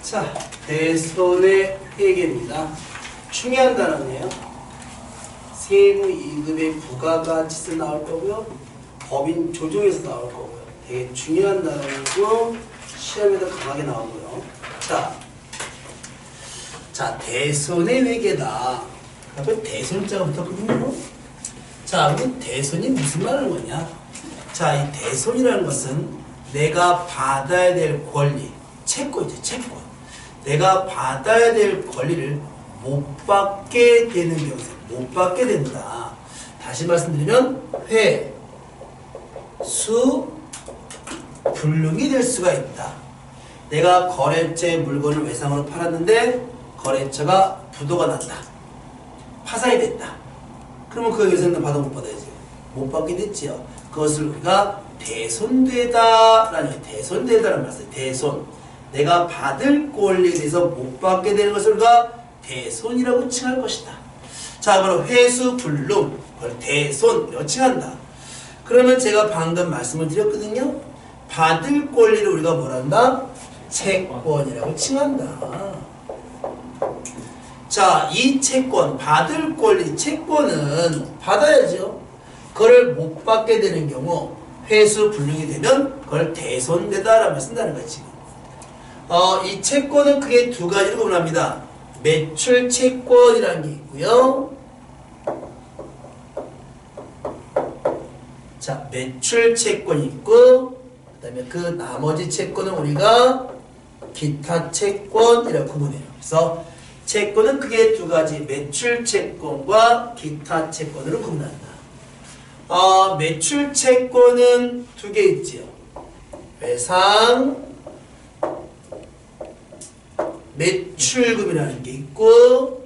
자, 대손의 회계입니다. 중요한 단어네요. 세무 2급의 부가가치세 나올 거고요. 법인 조정에서 나올 거고요. 되게 중요한 단어이고 시험에도 강하게 나오고요. 자, 대손의 회계다. 그럼 대손자가 붙었거든요. 자, 그럼 대손이 무슨 말을 거냐? 자, 이 대손이라는 것은 내가 받아야 될 권리, 채권이죠, 채권. 내가 받아야 될 권리를 못 받게 되는 경우에 못 받게 된다. 다시 말씀드리면 회수 불능이 될 수가 있다. 내가 거래처의 물건을 외상으로 팔았는데 거래처가 부도가 났다. 파산이 됐다. 그러면 그 외상은 받아 못 받아야지. 못 받게 됐지요. 그것을 우리가 대손되다라는 대손되다라는 말씀. 대손. 내가 받을 권리에 대해서 못 받게 되는 것을 우리가 대손이라고 칭할 것이다. 자, 바로 회수 불능, 그걸 대손이라고 칭한다. 그러면 제가 방금 말씀을 드렸거든요. 받을 권리를 우리가 뭐란다? 채권이라고 칭한다. 자, 이 채권, 받을 권리, 채권은 받아야죠. 그걸 못 받게 되는 경우 회수 불능이 되면 그걸 대손되다라고 쓴다는 거지. 이 채권은 크게 두 가지로 구분합니다. 매출 채권이라는 게 있고요. 자, 매출 채권이 있고, 그 다음에 그 나머지 채권은 우리가 기타 채권이라고 구분해요. 그래서 채권은 크게 두 가지, 매출 채권과 기타 채권으로 구분한다. 매출 채권은 두 개 있지요. 외상 매출금이라는 게 있고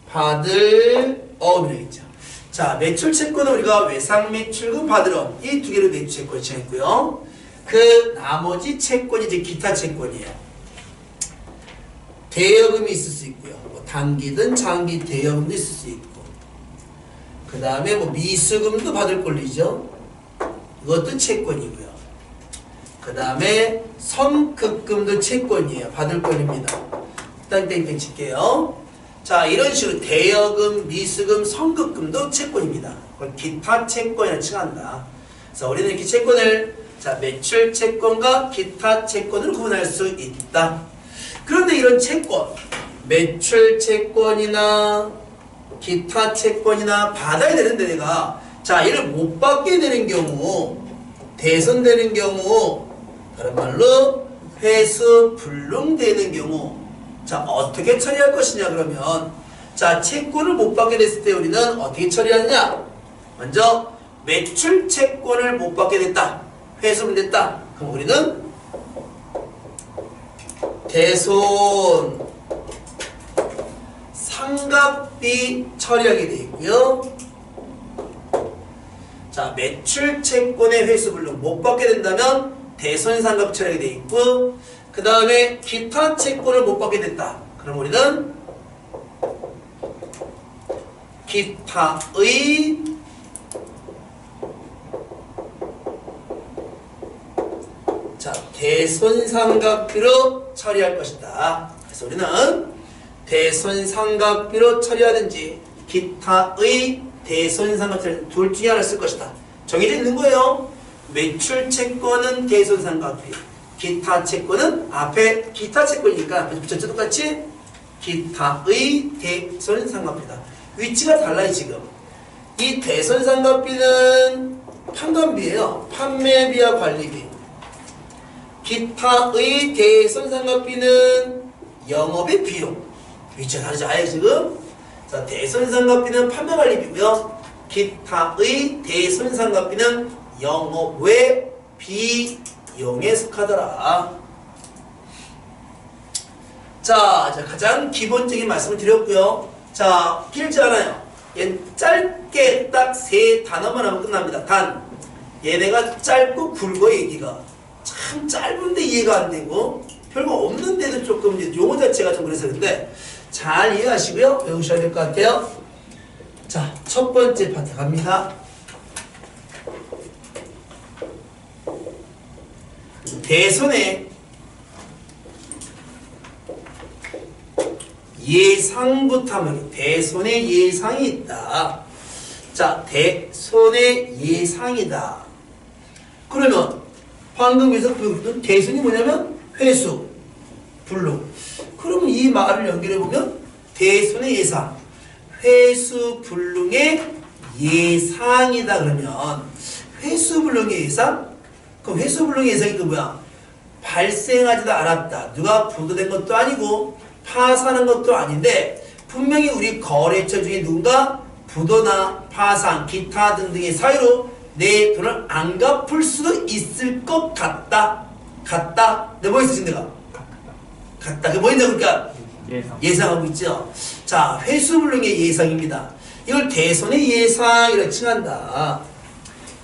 받을 어음이라고 있죠. 자, 매출 채권은 우리가 외상 매출금 받을 어음 이 두 개로 매출 채권을 정했고요. 그 나머지 채권이 이제 기타 채권이에요. 대여금이 있을 수 있고요. 뭐 단기든 장기 대여금도 있을 수 있고, 그 다음에 뭐 미수금도 받을 권리죠. 이것도 채권이고요. 그 다음에 선급금도 채권이에요. 받을 권리입니다. 땡땡땡 칠게요. 자, 이런 식으로 대여금, 미수금, 선급금도 채권입니다. 그걸 기타 채권이라고 칭한다. 그래서 우리는 이렇게 채권을 자, 매출 채권과 기타 채권으로 구분할 수 있다. 그런데 이런 채권, 매출 채권이나 기타 채권이나 받아야 되는데 내가 자, 얘를 못 받게 되는 경우, 대손되는 경우, 다른 말로 회수 불능되는 경우, 자, 어떻게 처리할 것이냐 그러면, 자, 채권을 못 받게 됐을 때 우리는 어떻게 처리하느냐? 먼저 매출 채권을 못 받게 됐다. 회수됐다. 그럼 우리는 대손 상각비 처리하게 되어 있고요. 자, 매출 채권의 회수 불능 못 받게 된다면 대손 상각 처리하게 되어 있고, 그 다음에 기타 채권을 못 받게 됐다. 그럼 우리는 기타의 자, 대손상각비로 처리할 것이다. 그래서 우리는 대손상각비로 처리하든지 기타의 대손상각비 둘 중에 하나를 쓸 것이다. 정해져 있는 거예요. 매출 채권은 대손상각비, 기타 채권은 앞에 기타 채권이니까 붙였죠, 똑같이? 기타의 대손상각비다. 위치가 달라요. 지금 이 대손상각비는 판관비예요. 판매비와 관리비. 기타의 대손상각비는 영업의 비용. 위치가 다르죠. 아예 지금 자, 대손상각비는 판매관리비고요. 기타의 대손상각비는 영업외 비용에 속하더라. 자, 가장 기본적인 말씀을 드렸고요. 자, 길지 않아요. 얘는 짧게 딱 세 단어만 하면 끝납니다. 단, 얘네가 짧고 굵어 얘기가. 참 짧은데 이해가 안 되고 별거 없는데도 조금 용어 자체가 좀 그래서 그런데 잘 이해하시고요. 외우셔야 될 것 같아요. 자, 첫 번째 파트 갑니다. 대손에 예상부터 하면 대손의 예상이 있다. 자, 대손의 예상이다. 그러면 방금 여기서 보여줬던 대손이 뭐냐면 회수, 불능. 그러면 이 말을 연결해보면 대손의 예상, 회수, 불능의 예상이다. 그러면 회수, 불능의 예상? 그럼 회수, 불능의 예상이 그 뭐야? 발생하지도 않았다. 누가 부도된 것도 아니고 파산한 것도 아닌데 분명히 우리 거래처 중에 누군가 부도나 파산, 기타 등등의 사유로 내 돈을 안 갚을 수도 있을 것 같다. 같다. 근데 뭐 있어, 내가? 같다. 그게 뭐 있냐, 그러니까? 예상하고 있죠. 자, 회수불능의 예상입니다. 이걸 대손의 예상이라고 칭한다.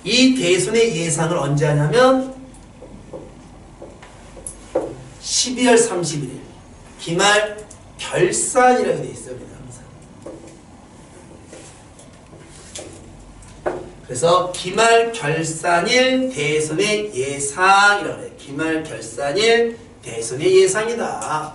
이 대손의 예상을 언제 하냐면 12월 31일 기말 결산이라고 되어 있어요. 그래서 기말 결산일 대손의 예상이라고 해요. 기말 결산일 대손의 예상이다.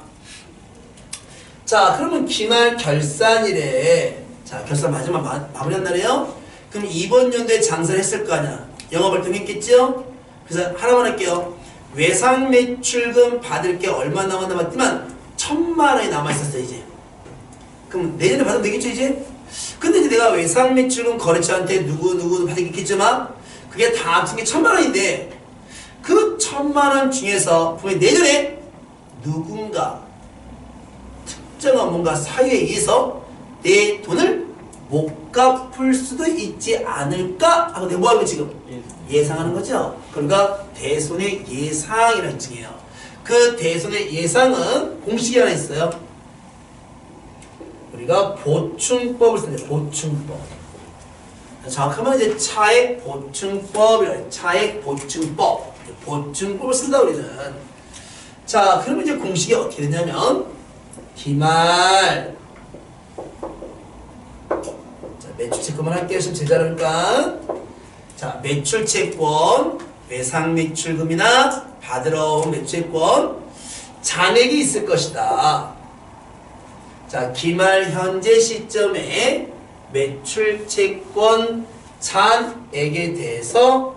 자, 그러면 기말 결산일에 자, 결산 마지막 마무리한 날이에요. 그럼 이번 연도에 장사를 했을 거 아니야. 영업활동 했겠죠? 그래서 하나만 할게요. 외상 매출금 받을 게 얼마 남았지만 1,000만 원이 남아있었어 이제. 그럼 내년에 받으면 되겠죠 이제? 근데 이제 내가 외상 매출금 거래처한테 누구 받겠지만 그게 다 합친 게 1,000만 원인데 그 1,000만 원 중에서 분명히 내년에 누군가 특정한 뭔가 사유에 의해서 내 돈을 못 갚을 수도 있지 않을까 하고 내가 뭐 하는 거 지금? 예상하는 거죠. 그러니까 대손의 예상이라는 칭해요. 그 대손의 예상은 공식이 하나 있어요. 우리가 보충법을 쓰는데 보충법. 정확하면 이제 차액 보충법이라 해요. 차액 보충법. 보충법을 쓴다 우리는. 자, 그러면 이제 공식이 어떻게 되냐면 기말. 자, 매출 채권만 할게요. 지금 제자니까. 자, 매출 채권, 외상 매출금이나 받으러 온 매출 채권 잔액이 있을 것이다. 자, 기말 현재 시점에 매출 채권 잔액에 대해서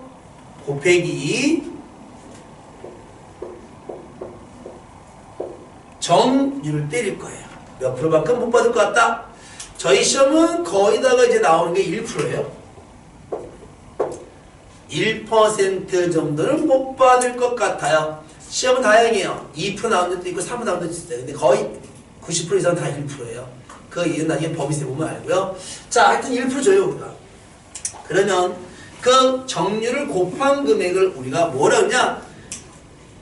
곱하기 정률을 때릴 거예요. 몇 프로만큼 못 받을 것 같다? 저희 시험은 거의다가 이제 나오는 게 1%예요. 1% 정도는 못 받을 것 같아요. 시험은 다양해요. 2% 나온 데도 있고 3% 나온 데도 있어요. 근데 거의 90% 이상은 다 1%예요. 그 이유는 나중에 법인세 보면 알고요. 자, 하여튼 1% 줘요, 우리가. 그러면 그 정률을 곱한 금액을 우리가 뭐라 그러냐?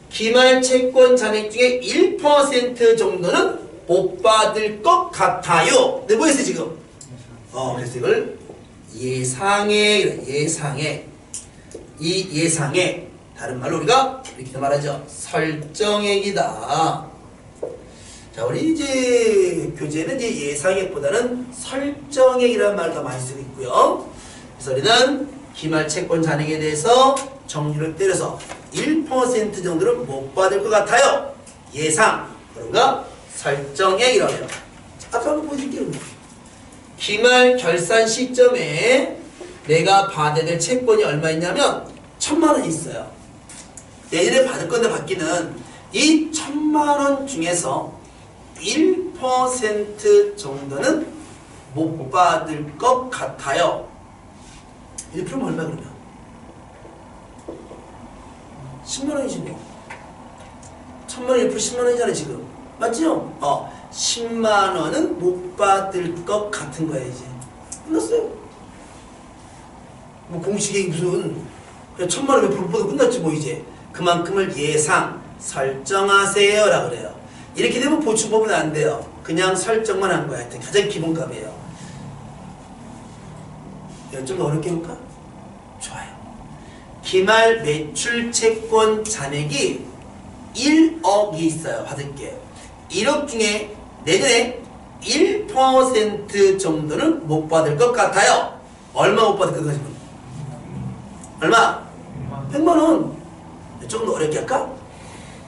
기말 채권 잔액 중에 1% 정도는 못 받을 것 같아요. 근데 뭐 했어요, 지금? 그래서 이걸 예상액. 이 예상액. 다른 말로 우리가 이렇게 말하죠. 설정액이다. 자, 우리 이제 교재는 이제 예상액보다는 설정액이라는 말을 더 많이 쓰고 있고요. 그래서 우리는 기말 채권 잔액에 대해서 정률을 때려서 1% 정도는 못 받을 것 같아요. 예상. 그런가? 설정액이라고 해요. 앞에 한번 보여드릴게요. 기말 결산 시점에 내가 받아야 될 채권이 얼마 있냐면 1,000만 원 있어요. 내년에 받을 건데 받기는 이 1,000만 원 중에서 1% 정도는 못 받을 것 같아요. 1%면 얼마 그러면? 10만 원이지 뭐. 1,000만 원 1% 10만 원이잖아 지금. 맞죠? 10만 원은 못 받을 것 같은 거야 이제. 끝났어요. 뭐 공식이 무슨 1,000만 원 몇 프로 못 끝났지 뭐 이제. 그만큼을 예상 설정하세요 라고 그래요. 이렇게 되면 보충법은 안 돼요. 그냥 설정만 한 거야. 하여튼 가장 기본값이에요. 좀 더 어렵게 해볼까? 좋아요. 기말 매출 채권 잔액이 1억이 있어요. 받을게. 1억 중에 내년에 1% 정도는 못 받을 것 같아요. 얼마 못 받을 것 같아요? 얼마? 100만 원. 조금 더 어렵게 할까?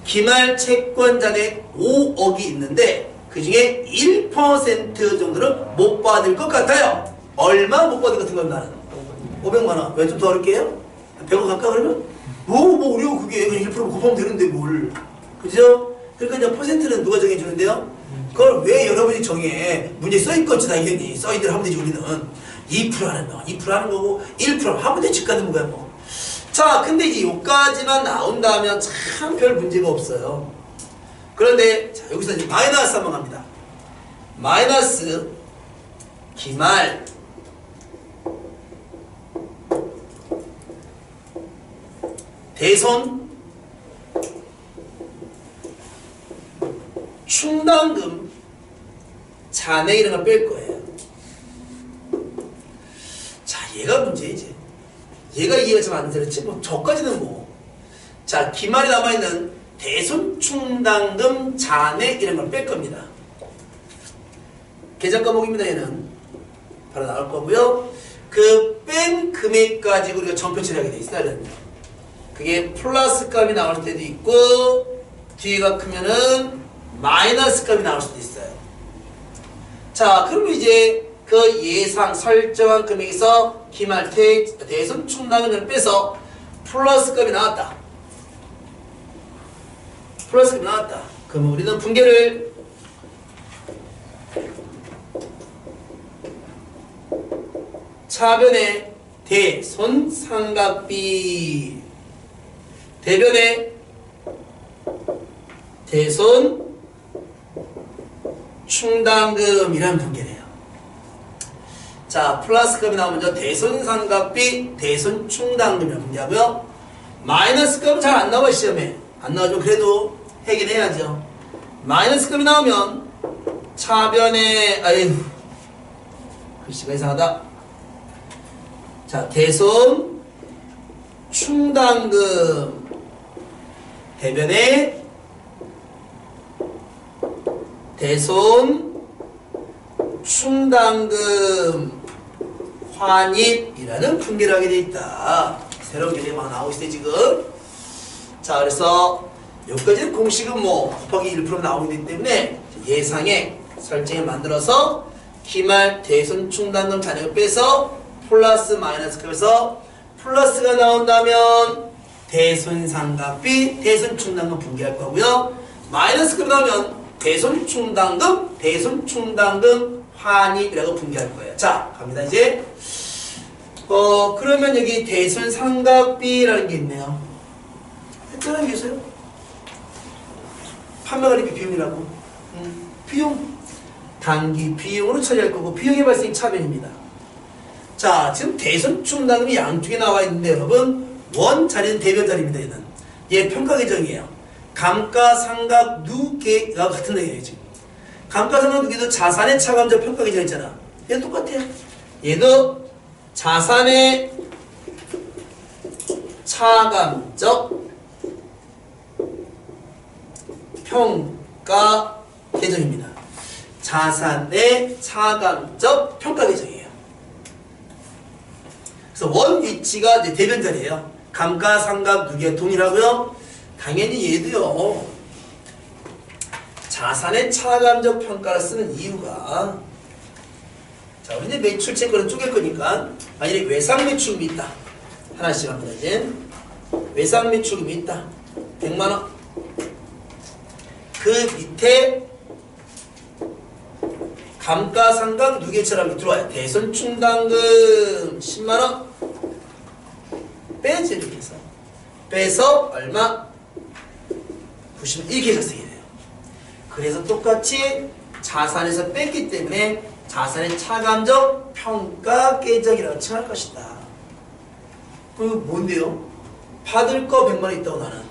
기말 채권자의 5억이 있는데 그 중에 1% 정도는 못 받을 것 같아요. 얼마 못 받을 것 같은 건 나는? 500만 원. 왜 좀 더 어렵게 해요? 100억 갈까 그러면? 뭐 어려워 그게. 그냥 1% 곱하면 되는데 뭘. 그죠? 그러니까 이제 퍼센트는 누가 정해주는데요? 그걸 왜 여러분이 정해? 문제에 써있겠지 당연히. 써있대로 하면 되지 우리는. 2% 하는 거. 2% 하는 거고 1% 하면 되지 집 가는 거야 뭐. 자, 근데 이제 요까지만 나온다면 참 별 문제가 없어요. 그런데 자, 여기서 이제 마이너스 한번 갑니다. 마이너스 기말 대손 충당금 잔액 이런 걸 뺄 거예요. 자, 얘가 문제이지. 얘가 이해가 좀 안 되겠지? 뭐, 저까지는 뭐. 자, 기말에 남아있는 대손 충당금 잔액 이런 걸 뺄 겁니다. 계좌 과목입니다, 얘는. 바로 나올 거고요. 그 뺀 금액까지 우리가 전표 처리하게 돼 있어요. 그게 플러스 값이 나올 때도 있고, 뒤가 크면은 마이너스 값이 나올 수도 있어요. 자, 그럼 이제 그 예상 설정한 금액에서 기말 대손 충당금을 빼서 플러스 값이 나왔다. 플러스 값이 나왔다. 그럼 우리는 분계를 차변의 대손 상각비 대변의 대손 충당금이라는 분계래요. 자, 플러스 값이 나오면 저 대손 상각비, 대손 충당금이라는 분계하고요. 마이너스 값은 잘 안 나와 시험에. 안 나오죠. 그래도 해결해야죠. 마이너스 값이 나오면 차변의 글씨가 이상하다. 자, 대손 충당금 대변의 대손 충당금 환입이라는 분계를 하게 되어 있다. 새로운 개념이 막 나오고 있어요 지금. 자, 그래서 여기까지는 공식은 뭐 곱하기 1% 나오고 있기 때문에 예상에 설정을 만들어서 기말 대손 충당금 잔액을 빼서 플러스 마이너스 값에서 플러스가 나온다면 대손 상각비, 대손 충당금 분계할 거고요. 마이너스 값이 나오면 대손 충당금 환입이라고 분계할 거예요. 자, 갑니다 이제. 그러면 여기 대손 상각비라는 게 있네요. 했잖아요, 계세요? 판매가리비 비용이라고. 비용. 단기 비용으로 처리할 거고, 비용의 발생이 차변입니다. 자, 지금 대손 충당금이 양쪽에 나와 있는데, 여러분, 원 자리는 대변 자리입니다, 얘는. 얘 평가 계정이에요. 감가상각 누계가 같은 내용이에요, 지금. 감가상각 누계도 자산의 차감적 평가 계정 있잖아. 얘는 똑같아요. 얘도 자산의 차감적 평가 계정입니다. 자산의 차감적 평가 계정이에요. 그래서 원 위치가 이제 대변 자리예요. 감가상각 누계 동일하고요. 당연히 얘도요. 자산의 차감적 평가를 쓰는 이유가, 자, 우리 이제 매출 채권을 쪼갤 거니까 만약에 외상 매출금이 있다. 하나씩 합니다. 이제 외상 매출금이 있다. 100만 원. 그 밑에 감가상각 누계처럼 들어와요. 대손 충당금 10만 원. 빼지 이렇게 해서. 빼서 얼마? 90만 이렇게 작성이 돼요. 그래서 똑같이 자산에서 뺐기 때문에 자산의 차감적 평가 계정이라고 칭할 것이다. 그 뭔데요? 받을 거 100만 원 있다고 나는.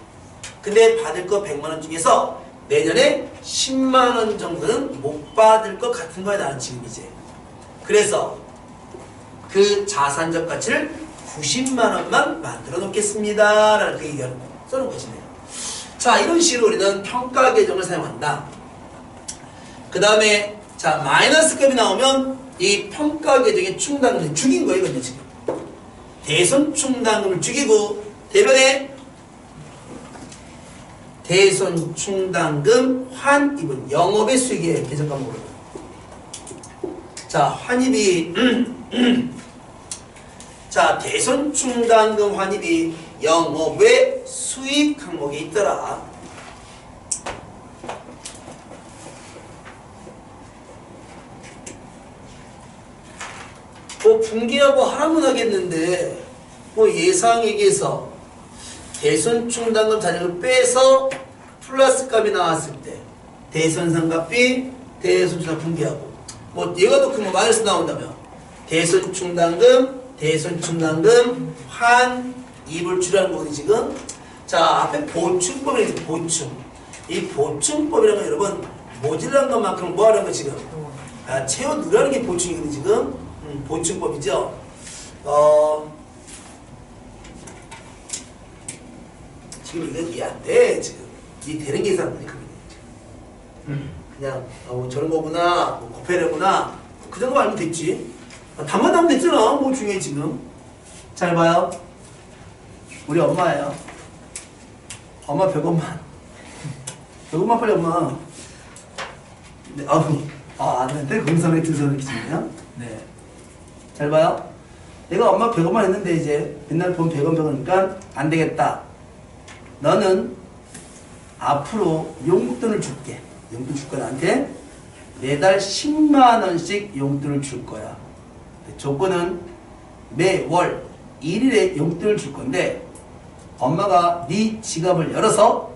근데 받을 거 100만 원 중에서 내년에 10만 원 정도는 못 받을 것 같은 거야 나는 지금 이제. 그래서 그 자산적 가치를 90만 원만 만들어 놓겠습니다 라는 그 얘기를 써놓은 것이네요. 자, 이런 식으로 우리는 평가 계정을 사용한다. 그 다음에 자, 마이너스 값이 나오면 이 평가 계정의 충당금을 죽인 거예요, 근데 지금. 대손 충당금을 죽이고, 대변에 대손 충당금 환입은 영업의 수익이에요, 계정 과목으로. 자, 환입이, 자, 대손 충당금 환입이 영업의 수익 항목에 있더라. 뭐 분기하고 하라면 하겠는데 뭐 예상액에서 대손 충당금 잔액을 빼서 플러스 값이 나왔을 때 대손상각비 대손 충당 분기하고 뭐 얘가 더 크면 마이너스 나온다면 대손 충당금 환입을 줄이는 거거든요 지금. 자, 앞에 보충법이 있어요. 보충. 이 보충법이라는 건 여러분 모질란 것만큼 뭐 하는 거 지금 채워 넣으라는 게 보충이거든요 지금. 보충법이죠. 지금 이거 이해 안 돼. 지금 이 되는 계산이 그냥 저런 거구나, 뭐 곱해내구나 그 정도 알면 됐지. 답만 하면 됐잖아. 뭐 중요해 지금. 잘 봐요. 우리 엄마예요. 엄마 100원만. 100원만 빨리 엄마. 네, 네, 공산에 등선을 이렇게 주네요. 네. 잘 봐요. 내가 엄마 100원만 했는데 이제 맨날 돈 100원 100원이니까 안 되겠다. 너는 앞으로 용돈을 줄게. 용돈 줄 거야 나한테. 매달 10만 원씩 용돈을 줄 거야. 조건은 매월 1일에 용돈을 줄 건데 엄마가 네 지갑을 열어서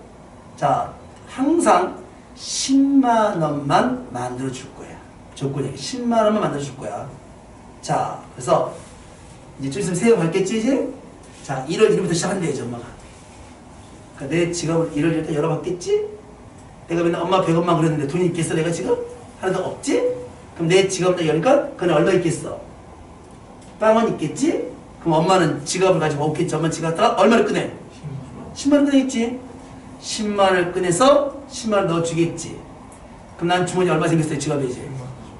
자 항상 10만 원만 만들어 줄 거야. 조건이 10만 원만 만들어 줄 거야. 자, 그래서 이제 좀 있으면 새해가 밝겠지 이제? 자, 1월 1일부터 시작한대 이제 엄마가. 그러니까 내 지갑을 1월 1일부터 열어봤겠지? 내가 맨날 엄마 100원만 그랬는데 돈이 있겠어 내가 지금? 하나도 없지? 그럼 내 지갑을 열니까 그건 얼마 있겠어? 빵원 있겠지? 그럼 엄마는 지갑을 가지고 없겠지? 엄마 지갑 갖다가 얼마를 꺼내? 10만 원 꺼내겠지? 10만 원을 꺼내서 10만 원 넣어주겠지? 그럼 난 주머니 얼마 생겼어요 지갑에 이제?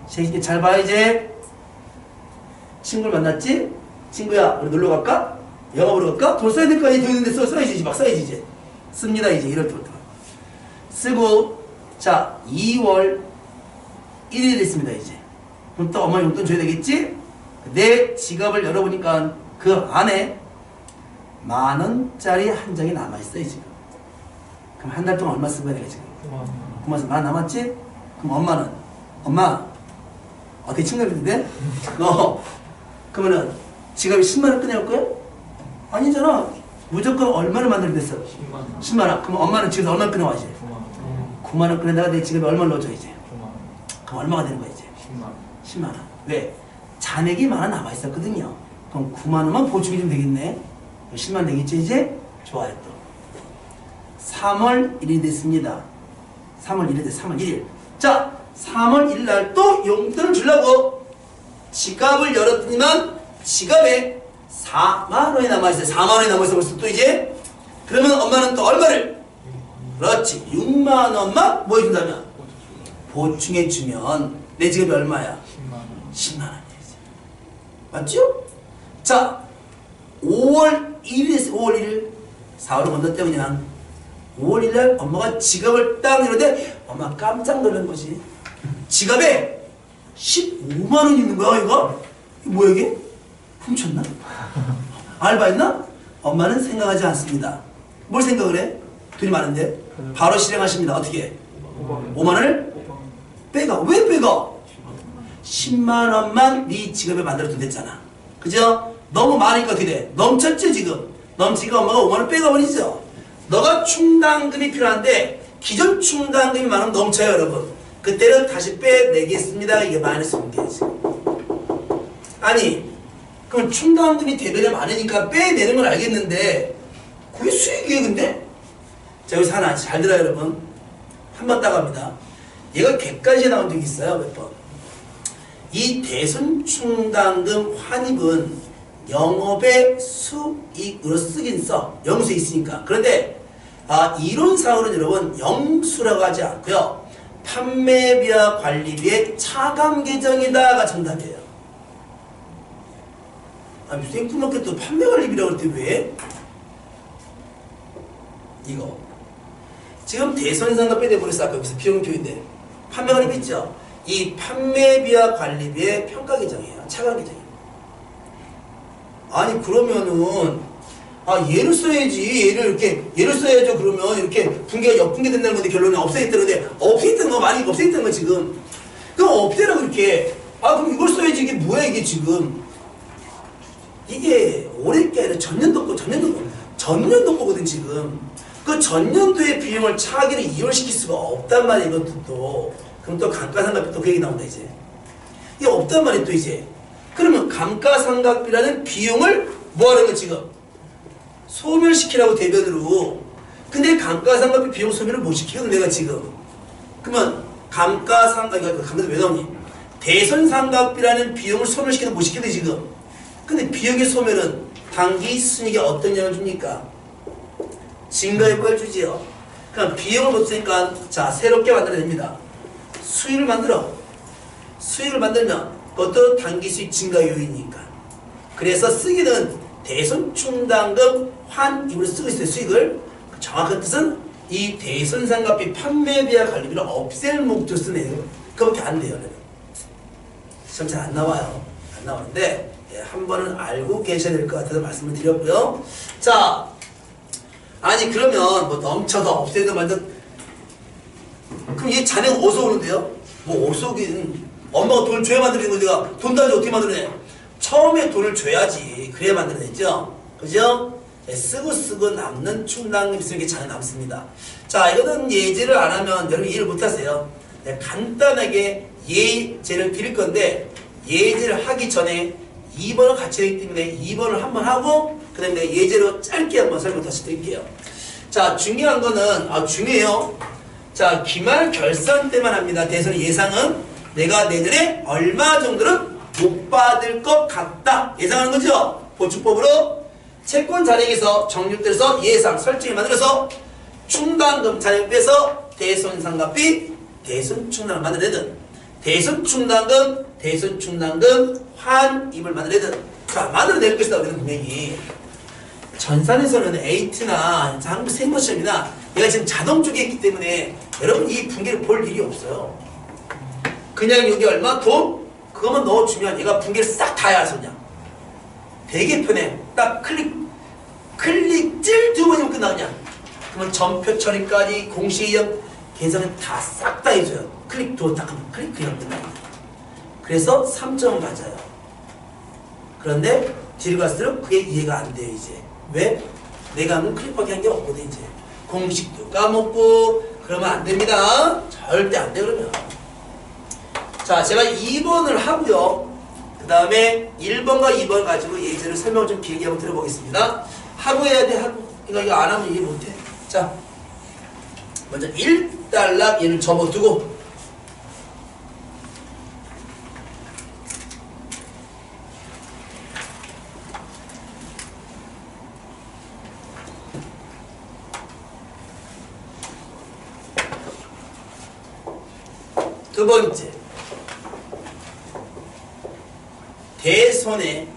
새끼 잘 봐 이제. 친구를 만났지? 친구야 우리 놀러 갈까? 영화 보러 갈까? 돈 써야 될 거 아니야? 돈 있는데 써야지 이제 막 써야지 이제. 씁니다 이제 이럴 때부터. 쓰고 자 2월 1일 됐습니다 이제. 그럼 또 엄마 용돈 줘야 되겠지? 내 지갑을 열어보니까 그 안에 10,000원짜리 한 장이 남아있어요 지금. 그럼 한 달 동안 얼마 쓴 거야 내가 지금? 9만 원 남았지? 그럼 엄마는 엄마 어떻게 친구인데? 그러면은 지갑에 10만 원 꺼내올 거야? 아니잖아. 무조건 얼마를 만들게 됐어? 10만 원. 그럼 엄마는 지금 얼마 꺼내와 이제? 9만 원 꺼내다가 내 지갑에 얼마를 넣어줘 이제? 그럼 얼마가 되는 거야 이제? 10만 원. 왜? 잔액이 많아 남아 있었거든요. 그럼 9만 원만 보충해 주면 되겠네. 10만 원 되겠지 이제? 좋아요 또. 3월 1일 됐습니다. 3월 1일 됐어. 3월 1일. 자, 3월 1일 날 또 용돈을 주려고 지갑을 열었더니만 지갑에 4만 원이 남아있어요. 4만 원이 남아있어 벌써 또 이제. 그러면 엄마는 또 얼마를? 그렇지. 6만 원만 뭐 해준다면? 보충해주면 내 지갑이 얼마야? 10만 원이지. 맞죠? 자, 5월 1일 5월 1일 4월을 건넜대 그냥. 5월 1일 날 엄마가 지갑을 딱 열었는데 엄마 깜짝 놀란 거지. 지갑에 15만 원이 있는 거야 이거? 이거 뭐야 이게? 훔쳤나? 알바했나? 엄마는 생각하지 않습니다. 뭘 생각을 해? 돈이 많은데? 바로 실행하십니다. 어떻게? 5만 원을 빼가. 왜 빼가? 10만 원만 네 지갑에 만들어도 됐잖아. 그죠? 너무 많으니까 어떻게 돼? 넘쳤지 지금? 넘치니까 엄마가 5만 원 빼가 버리죠. 너가 충당금이 필요한데 기존 충당금이 많으면 넘쳐요 여러분. 그때는 다시 빼내겠습니다. 이게 마이너스 문제지. 아니 그럼 충당금이 대변에 많으니까 빼내는 건 알겠는데 그게 수익이에요 근데? 자 여기서 하나 잘 들어요 여러분. 한 번 따갑니다. 얘가 객관식에 나온 적이 있어요 몇 번. 이 대손 충당금 환입은 영업의 수익으로 쓰긴 써. 영수에 있으니까. 그런데 이론상으로는 여러분 영수라고 하지 않고요. 판매비와 관리비의 차감 계정이다가 정답이에요. 아니 생뚱맞게 또 판매 관리비라고 할 때 왜? 이거 지금 대손상가 빼내버렸어. 아까 여기서 비용 표인데 판매 관리비 있죠? 이 판매비와 관리비의 평가 계정이에요. 차감 계정이에요. 아니 그러면은 얘를 써야지. 얘를 써야죠. 그러면 이렇게 분계가 역분계 된다는 건데 결론은 없애겠다는데 없애겠다는 거 많이 없애겠다는 거 지금. 그럼 없애라고 이렇게. 그럼 이걸 써야지. 이게 뭐야 이게 지금. 이게 올해 게 아니라 전년도 거거든 지금. 그 전년도의 비용을 차기를 이월시킬 수가 없단 말이야 이것도 또. 그럼 또 감가상각비 또 그 얘기 나온다 이제. 이게 없단 말이야 또 이제. 그러면 감가상각비라는 비용을 뭐하는 거 지금? 소멸시키라고 대변으로. 근데 감가상각비 비용 소멸을 못 시키거든 내가 지금. 그러면 감가상각비 왜 나오니? 대손상각비라는 비용을 소멸시키는 못 시키는데 지금. 근데 비용의 소멸은 당기 순이익에 어떤 영향을 줍니까? 증가효과를 주지요. 그럼 비용을 못 쓰니까 자 새롭게 만들어야 됩니다. 수익을 만들어. 수익을 만들면 그것도 당기 수익 증가 요인이니까. 그래서 쓰기는 대손충당금 환입으로 쓰고 있어요. 수익을. 정확한 뜻은 이 대손상각비 판매비와 관리비를 없앨 목적으로 쓰네요. 그거밖에 안 돼요. 시험 잘 안 나와요. 안 나오는데 한 번은 알고 계셔야 될 것 같아서 말씀을 드렸고요. 자, 아니 그러면 뭐 넘쳐서 없애든 말든 그럼 얘 자네는 어디서 오는데요? 뭐 어디서 오긴 엄마가 돈을 줘야 만들어낸 거 내가 돈 달지 어떻게 만들어내? 처음에 돈을 줘야지. 그래야 만들어냈죠? 그죠? 쓰고 남는 충당금 쓰는 게 잘 남습니다. 자, 이거는 예제를 안 하면 여러분 이해를 못 하세요. 간단하게 예제를 드릴 건데 예제를 하기 전에 2번을 같이 하기 때문에 2번을 한번 하고 그 다음에 예제로 짧게 한번 설명 다시 드릴게요. 자, 중요한 거는 중요해요. 자, 기말 결산 때만 합니다. 대선 예상은 내가 내년에 얼마 정도는 못 받을 것 같다. 예상하는 거죠? 보충법으로 채권 잔액에서 정률대에서 예상 설정을 만들어서 충당금 잔액 빼서 대손상각비 대손충당을 만들어내든 대손충당금 환입을 만들어내든 자 만들어낼 것이다. 우리는 분명히 전산에서는 에이트나 한국 세무시험이나 얘가 지금 자동 쪽에 있기 때문에 여러분 이 분계를 볼 일이 없어요. 그냥 여기 얼마 돈 그것만 넣어주면 얘가 분계를 싹 다 해서 그냥 되게 편해. 딱 클릭 찔 두 번이면 끝나 그냥. 그러면 전표 처리까지 공시이형 계산은 다 싹 다 해줘요. 클릭 두 번 딱 하면 클릭 그냥 끝납니다. 그래서 3점을 맞아요. 그런데 뒤로 갈수록 그게 이해가 안 돼요 이제. 왜? 내가 하면 클릭밖에 한 게 없거든 이제. 공식도 까먹고 그러면 안 됩니다. 절대 안 돼 그러면. 자, 제가 2번을 하고요. 그 다음에 1번과 2번 가지고 예제를 설명을 좀 길게 한번 들어보겠습니다. 하고 해야 돼, 하고. 이거 안 하면 이해 못 해. 자, 먼저 1달러 얘를 접어두고, 두 번째. 대손의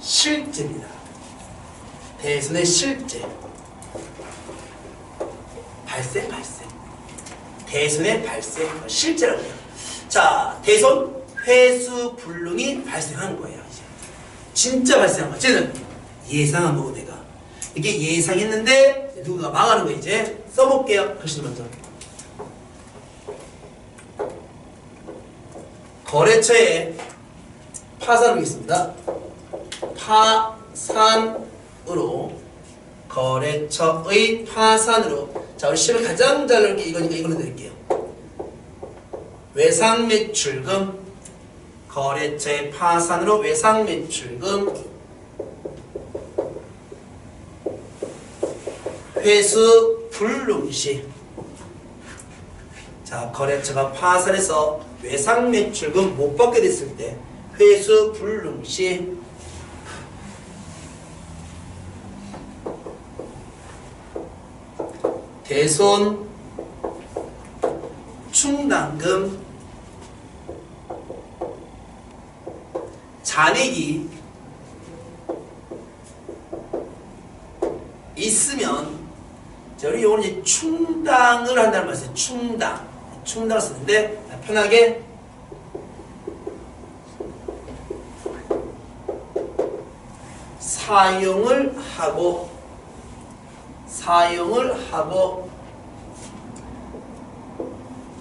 실제입니다. 대손의 실제. 발생. 대손의 발생. 실제라고 해요. 자, 대손 회수 불능이 발생한 거예요. 이제. 진짜 발생한 거야. 쟤는 예상한 거고 내가. 이게 예상했는데 누군가 망하는 거 이제. 써볼게요. 글씨 먼저. 거래처에 파산이 있습니다. 파산으로 거래처의 파산으로 자 우리 시험에 가장 잘 나올 게 이거니까 이걸로 드릴게요. 외상매출금 거래처의 파산으로 외상매출금 회수 불능시 자 거래처가 파산해서 외상매출금 못 받게 됐을 때 회수 불능시 대손 충당금 잔액이 있으면, 자, 우리 요거는 이제 충당을 한다는 말이에요. 충당을 쓰는데 편하게 사용을 하고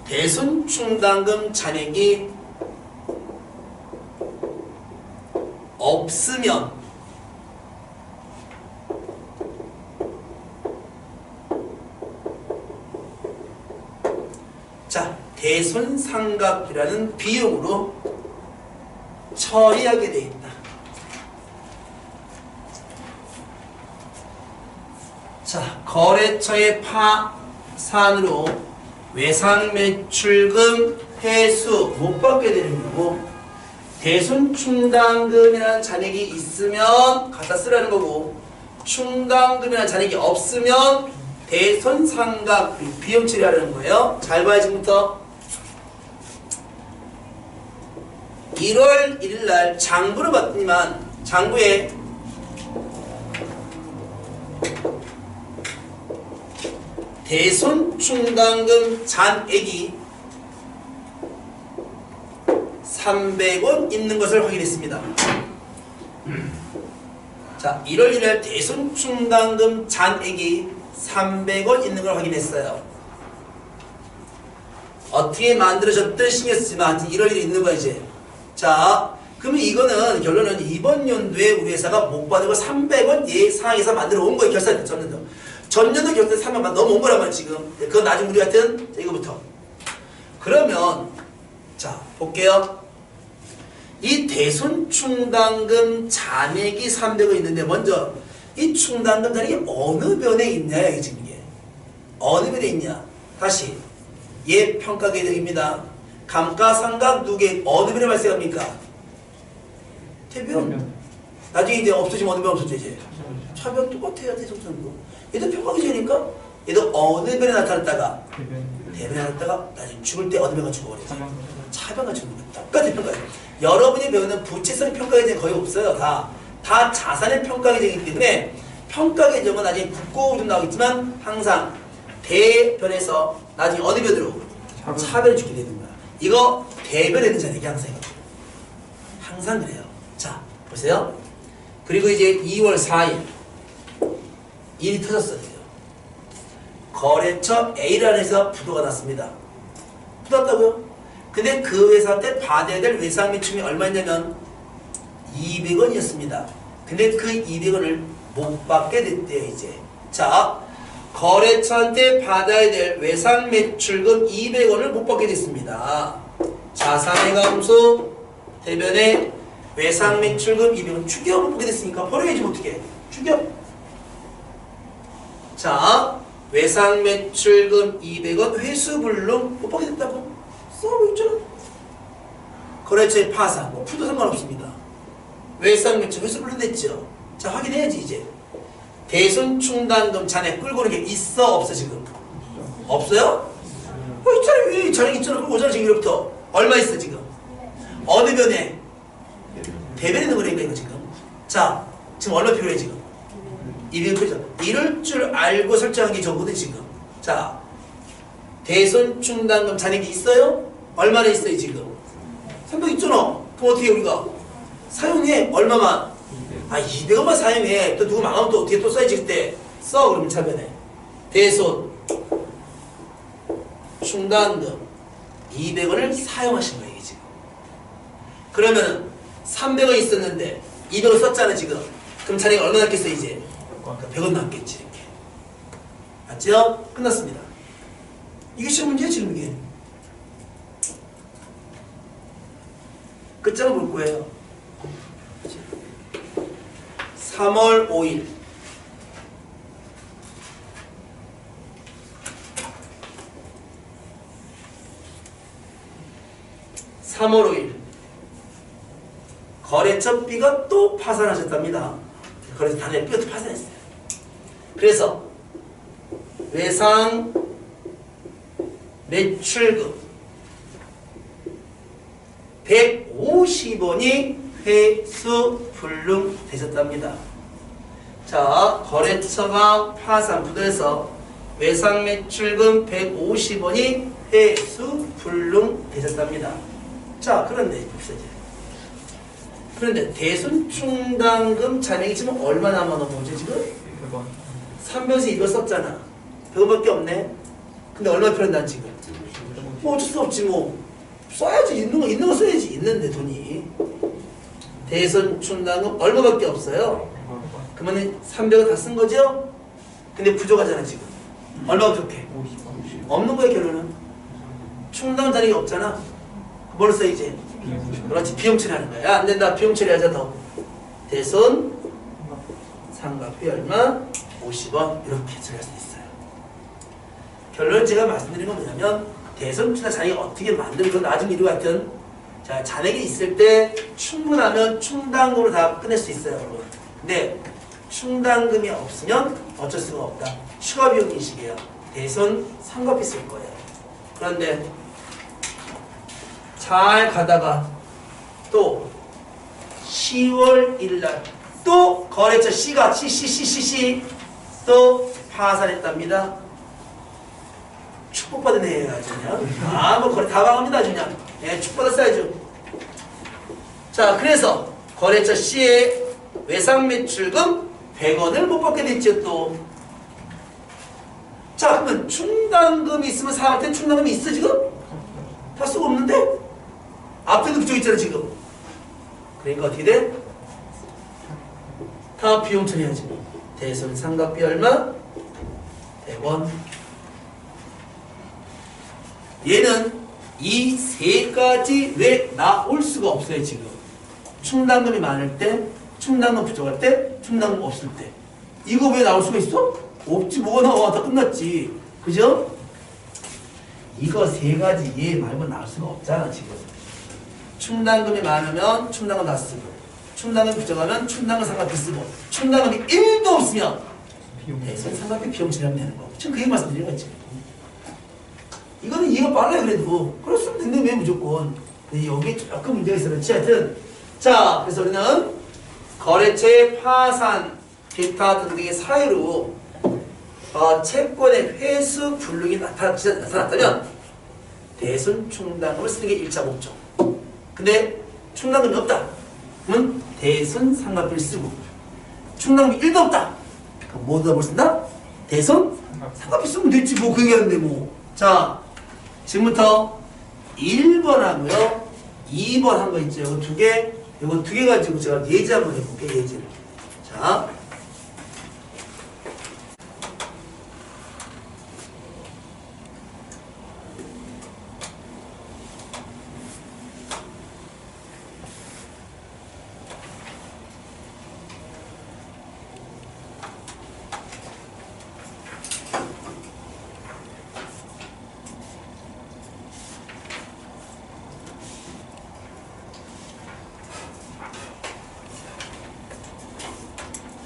대손 충당금 잔액이 없으면 자, 대손상각이라는 비용으로 처리하게 되어 있다. 자, 거래처의 파산으로 외상매출금 회수 못 받게 되는 거고, 대손충당금이라는 잔액이 있으면 갖다 쓰라는 거고, 충당금이라는 잔액이 없으면 대손상각 비용 처리하라는 거예요. 잘 봐요. 지금부터 1월 1일날 장부를 봤더니만 장부에 대손충당금 잔액이 300원 있는 것을 확인했습니다. 자, 1월 1일 대손충당금 잔액이 300원 있는 걸 확인했어요. 어떻게 만들어졌든 신경 쓰지 마. 1월 1일 있는 거야 이제. 자, 그러면 이거는 결론은 이번 연도에 우리 회사가 못 받은 거 300원 예상해서 만들어 온 거예요. 결산 전년도. 전년도 결산 300만 넘어온 거란 말이야 지금. 그건 나중에 우리 같은 이거부터. 그러면 자 볼게요. 이 대손충당금 잔액이 300원 있는데 먼저 이 충당금 잔액이 어느 변에 있냐 이게 지금 이게. 어느 변에 있냐. 다시 얘 평가계획입니다. 감가상각 누계 어느 변에 발생합니까? 대변. 나중에 이제 없어지면 어느 변 없어져 이제. 차변 똑같아요. 대손충당금. 얘도 평가계획이니까 얘도 어느 변에 나타났다가 대변에 나타났다가 나중에 죽을 때 어느 변가 죽어버리지. 차변과 죽는 거 똑같은 평가계획. 여러분이 배우는 부채성 평가계획은 거의 없어요. 다 자산의 평가계획이기 때문에 평가계획은 나중에 국고 좀 나오겠지만 항상 대변에서 나중에 어느 변으로 차변에 죽게 되는 거야. 이거 대변에 있는 잔액이 항상 그래요. 자 보세요. 그리고 이제 2월 4일 일이 터졌어요. 거래처 A라는 회사 부도가 났습니다. 부도났다고요? 근데 그 회사한테 받아야 될 외상매출이 얼마였냐면 200원이었습니다. 근데 그 200원을 못 받게 됐대요 이제. 자, 거래처한테 받아야 될 외상매출금 200원을 못 받게 됐습니다. 자산의 감소, 대변에 외상매출금 200원 추격 못 받게 됐으니까 버려야지 어떻게 추격. 자, 외상매출금 200원 회수불능 못 받게 됐다고 써보고 있잖아. 거래처의 파산 뭐 푸도 상관없습니다. 외상매출 회수불능 됐죠. 자 확인해야지 이제. 대손충당금 잔액 끌고 오는 게 있어 없어 지금? 없어요? 있잖아. 왜 잔액 있잖아. 끌고 오잖아 지금 1월부터. 얼마 있어 지금? 어느 변에? 대변에 있는 거니까 이거 지금. 자 지금 얼마 필요해 지금? 200원 필요해. 이럴 줄 알고 설정한 게 저거든 지금. 자 대손충당금 잔액이 있어요? 얼마나 있어요 지금? 300 있잖아. 그럼 어떻게 우리가 사용해? 얼마만? 200원만 사용해. 또 누구 망하면 또 어떻게 또 써야지 그때. 써 그러면 차변에. 대손 충당금 200원을 사용하신 거예요 지금. 그러면 300원 있었는데 200원 썼잖아 지금. 그럼 잔액이 얼마 남겠어 이제? 100원 남겠지 이렇게. 맞죠? 끝났습니다. 이게 시험 문제야 지금 이게. 끝장을 볼 거예요. 3월 5일 거래처 B가 또 파산하셨답니다. 거래처 단일 B가 또 파산했어요. 그래서 외상 매출금 150원이 회수 불능되셨답니다. 자, 거래처가 파산 부도해서 외상 매출금 150원이 회수 불능되셨답니다. 자, 그런데 봅시다. 그런데 대손충당금 잔액이 지금 얼마 남아놓은 지금? 100원. 3변에서 이거 썼잖아. 100원밖에 없네. 근데 얼마 필요한다 지금? 뭐 어쩔 수 없지 뭐. 써야지. 있는 거 써야지. 있는데 돈이. 대손충당금 얼마밖에 없어요. 그러면 300원 다 쓴 거죠? 근데 부족하잖아 지금. 얼마 부족해? 50원. 없는 거야 결론은. 충당 잔액이 없잖아. 뭘 써야지? 그렇지. 비용 처리하는 거야. 야, 안 된다. 비용 처리하자 더. 대손 상각비 얼마? 50원 이렇게 처리할 수 있어요. 결론 제가 말씀드린 건 뭐냐면 대손충당 잔액이 어떻게 만드는 건 나중에 이와 같은 자 잔액이 있을 때 충분하면 충당금으로 다 끝낼 수 있어요, 여러분. 근데 충당금이 없으면 어쩔 수가 없다. 추가 비용 인식이에요. 대손 상각비 쓸 거예요. 그런데 잘 가다가 또 10월 1일 또 거래처 C가 C 또 파산했답니다. 축복받은 애예요 아주 그냥. 뭐 거래 다 망합니다 아주 그냥. 예, 축복받았어야죠. 자, 그래서 거래처 C의 외상 매출금 100원을 못 받게 됐죠 또. 자, 그러면 충당금이 있으면 사람한테 충당금이 있어 지금? 다 쓰고 없는데? 앞에도 그쪽 있잖아 지금. 그러니까 어떻게 돼? 다 비용 처리하지. 대손 상각비 얼마? 100원. 얘는 이 세 가지 왜 나올 수가 없어요 지금. 충당금이 많을 때, 충당금 부족할 때, 충당금 없을 때. 이거 왜 나올 수가 있어? 없지. 뭐가 나와. 다 끝났지. 그죠? 이거 세 가지 얘 말고 나올 수가 없잖아 지금. 충당금이 많으면 충당금 다 쓰고, 충당금 부족하면 충당금 상각비 쓰고, 충당금이 1도 없으면 대손 상각비 비용 처리하면 되는 거. 지금 그 얘기 말씀드리는 거지. 이거는 이해가 빨라요 그래도. 그렇으면 된다며 무조건. 근데 여기에 조금 문제가 있어. 그렇지 하여튼. 자, 그래서 우리는 거래처의 파산, 기타 등등의 사유로 채권의 회수 불능이 나타났다면 대손 충당금을 쓰는 게 1차 목적. 근데 충당금이 없다. 그러면 대손 상각비를 쓰고, 충당금이 1도 없다. 그럼 뭐다 뭘 쓴다? 대손 상각비 쓰면 됐지 뭐. 그 얘기하는데 뭐. 자, 지금부터 1번 하고요 2번 한 거 있죠. 이거 두 개, 이거 두 개 가지고 제가 예제 한번 해볼게요. 예제를. 자,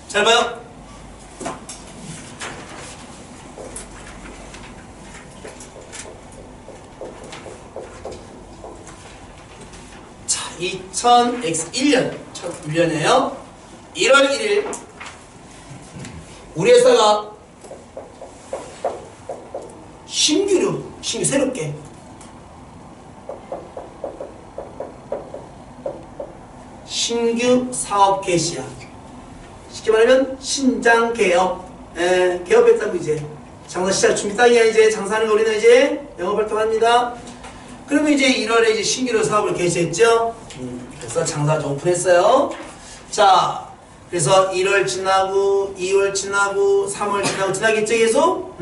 잘 봐요. 자, 2001년, 1년이에요. 1월 1일 우리 회사가 신규 새롭게 신규 사업 개시야. 쉽게 말하면 신장 개업, 개업했다고 이제 장사 시작 준비 땅이야. 이제 장사하는 거 우리는 이제 영업 활동합니다. 그러면 이제 1월에 이제 신규로 사업을 개시했죠. 그래서 장사 오픈했어요. 자, 그래서 1월 지나고 2월 지나고 3월 지나고 지나겠죠 계속.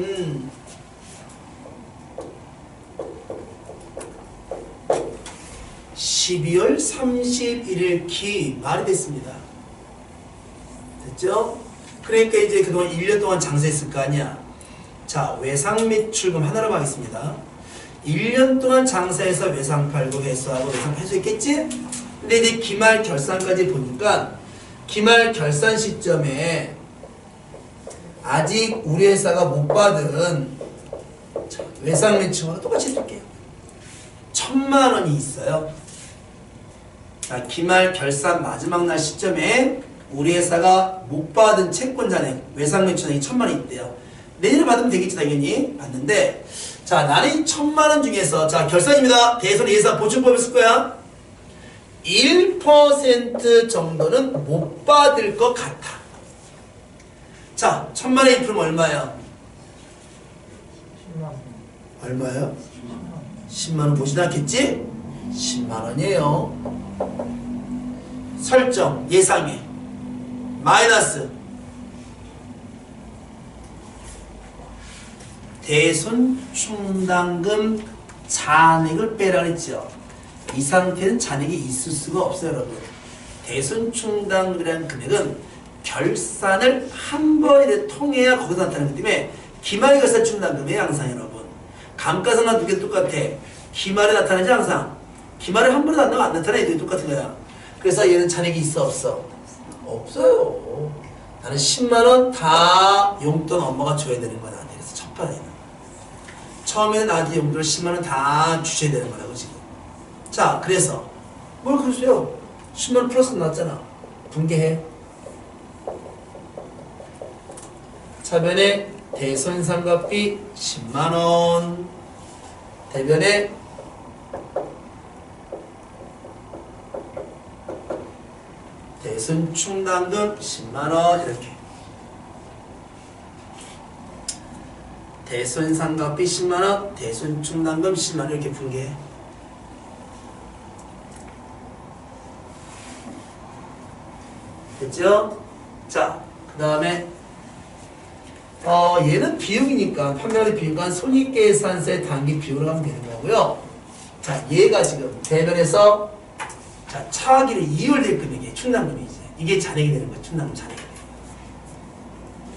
12월 31일 말이 됐습니다. 됐죠? 그러니까 이제 그동안 1년 동안 장사했을 거 아니야. 자, 외상 매출금 하나로 하겠습니다. 1년 동안 장사해서 외상 팔고 회수하고 외상 회수했겠지? 근데 이제 기말 결산까지 보니까 기말 결산 시점에 아직 우리 회사가 못 받은 외상 매출금으로 똑같이 해줄게요. 1,000만 원이 있어요. 자, 기말 결산 마지막 날 시점에 우리 회사가 못 받은 채권 잔액, 외상 매출액이 1,000만 원이 있대요. 내년에 받으면 되겠지, 당연히. 받는데, 자, 나는 이 1,000만 원 중에서, 자, 결산입니다. 대손 예산 보충법을 쓸 거야. 1% 정도는 못 받을 것 같아. 자, 1,000만 원이 풀면 얼마야? 10만 원. 얼마요? 10만 원 보시지 않겠지? 10만 원이에요. 설정, 예상에. 마이너스. 대손 충당금 잔액을 빼라 그랬죠. 이 상태는 잔액이 있을 수가 없어요, 여러분. 대손 충당금이라는 금액은 결산을 한 번에 통해야 거기서 나타나기 때문에 기말 결산 충당금이에요, 항상 여러분. 감가상각 두 개 똑같아. 기말에 나타나지 항상. 기말에 한 번에 안 나타나. 애들이 똑같은 거야. 그래서 얘는 잔액이 있어, 없어? 없어요. 나는 10만 원 다 용돈 엄마가 줘야 되는 거야, 나한테. 그래서 첫 번에는. 처음에는 나한테 용돈을 10만 원 다 주셔야 되는 거라고, 지금. 자, 그래서 뭘 그러세요? 10만 원 플러스 나왔잖아. 분개해. 차변에 대손상각비 10만 원. 대변에 대손 충당금 10만 원 이렇게. 대손 상각비 10만 원, 대손 충당금 10만 원 이렇게 분개해. 됐죠? 자, 그 다음에 얘는 비용이니까 판매가의 비용과 손익계산서의 단기 비용으로 하면 되는 거고요. 자, 얘가 지금 대변에서 자, 차악기를 2월 될 금액이 충당금이지. 이게 잔액이 되는 거야. 충당금 잔액이.